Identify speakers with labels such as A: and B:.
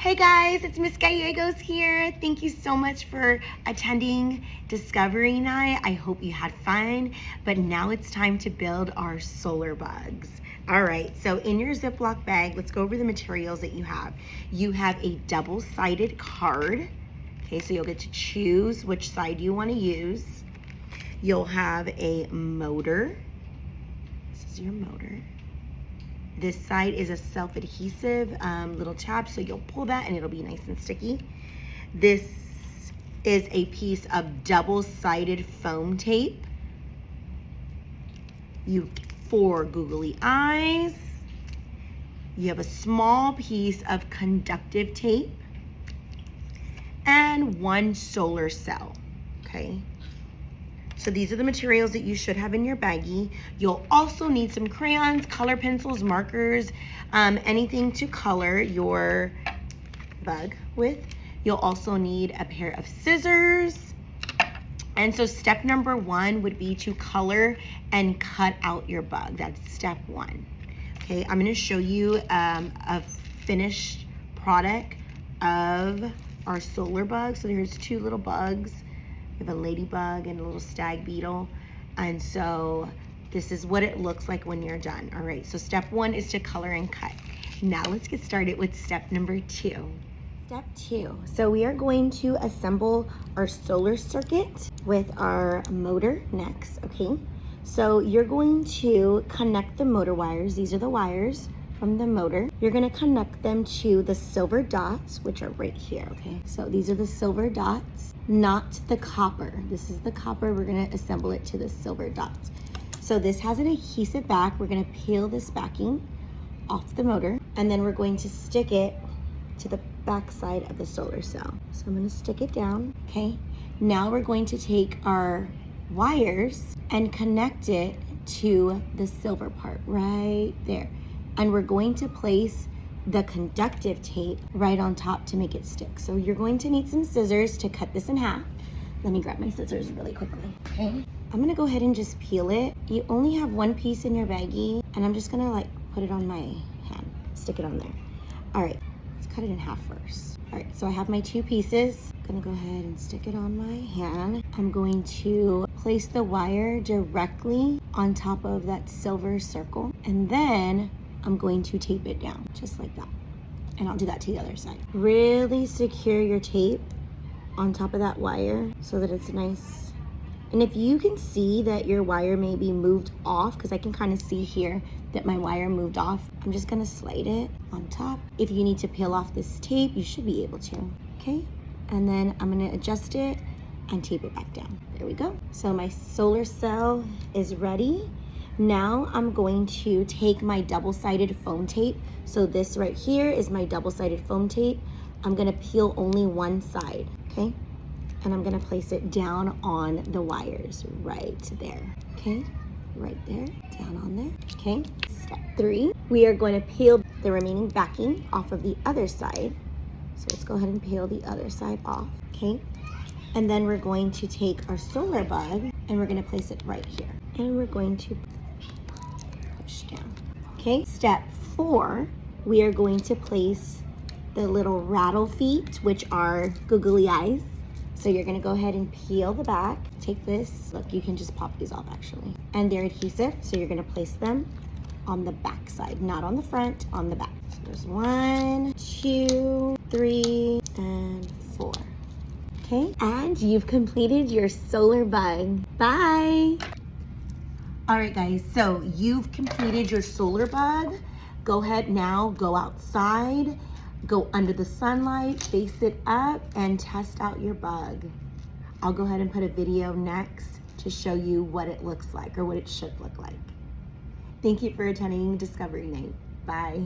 A: Hey guys, it's Miss Gallegos here. Thank you so much for attending Discovery Night. I hope you had fun, but now it's time to build our solar bugs. All right, so in your Ziploc bag, let's go over the materials that you have. You have a double-sided card. Okay, so you'll get to choose which side you want to use. You'll have a motor. This is your motor. This side is a self-adhesive little tab, so you'll pull that and it'll be nice and sticky. This is a piece of double-sided foam tape. You have 4 googly eyes. You have a small piece of conductive tape and 1 solar cell, okay? So these are the materials that you should have in your baggie. You'll also need some crayons, color pencils, markers, anything to color your bug with. You'll also need a pair of scissors. And so step number 1 would be to color and cut out your bug. That's step 1. Okay, I'm gonna show you a finished product of our solar bug. So here's 2 little bugs. We have a ladybug and a little stag beetle. And so this is what it looks like when you're done. All right, so step 1 is to color and cut. Now let's get started with step number 2. Step 2, so we are going to assemble our solar circuit with our motor next, okay? So you're going to connect the motor wires. These are the wires from the motor. You're gonna connect them to the silver dots, which are right here, okay? So these are the silver dots, not the copper. This is the copper. We're gonna assemble it to the silver dots. So this has an adhesive back. We're gonna peel this backing off the motor, and then we're going to stick it to the back side of the solar cell. So I'm gonna stick it down, okay? Now we're going to take our wires and connect it to the silver part right there. And we're going to place the conductive tape right on top to make it stick. So you're going to need some scissors to cut this in half. Let me grab my scissors really quickly, okay? I'm gonna go ahead and just peel it. You only have 1 piece in your baggie, and I'm just gonna like put it on my hand, stick it on there. All right, let's cut it in half first. All right, so I have my 2 pieces. I'm gonna go ahead and stick it on my hand. I'm going to place the wire directly on top of that silver circle, and then I'm going to tape it down, just like that. And I'll do that to the other side. Really secure your tape on top of that wire so that it's nice. And if you can see that your wire may be moved off, because I can kind of see here that my wire moved off, I'm just gonna slide it on top. If you need to peel off this tape, you should be able to, okay? And then I'm gonna adjust it and tape it back down. There we go. So my solar cell is ready. Now I'm going to take my double-sided foam tape. So this right here is my double-sided foam tape. I'm gonna peel only 1 side, okay? And I'm gonna place it down on the wires right there, okay? Right there, down on there, okay? Step 3, we are going to peel the remaining backing off of the other side. So let's go ahead and peel the other side off, okay? And then we're going to take our solar bug and we're gonna place it right here. And we're going to push down. Okay, step 4, we are going to place the little rattle feet, which are googly eyes. So you're gonna go ahead and peel the back. Take this, look, you can just pop these off actually. And they're adhesive, so you're gonna place them on the back side, not on the front, on the back. So there's 1, 2, 3, and 4. Okay, and you've completed your solar bug. Bye. All right, guys, so you've completed your solar bug. Go ahead now, go outside, go under the sunlight, face it up, and test out your bug. I'll go ahead and put a video next to show you what it looks like or what it should look like. Thank you for attending Discovery Night. Bye.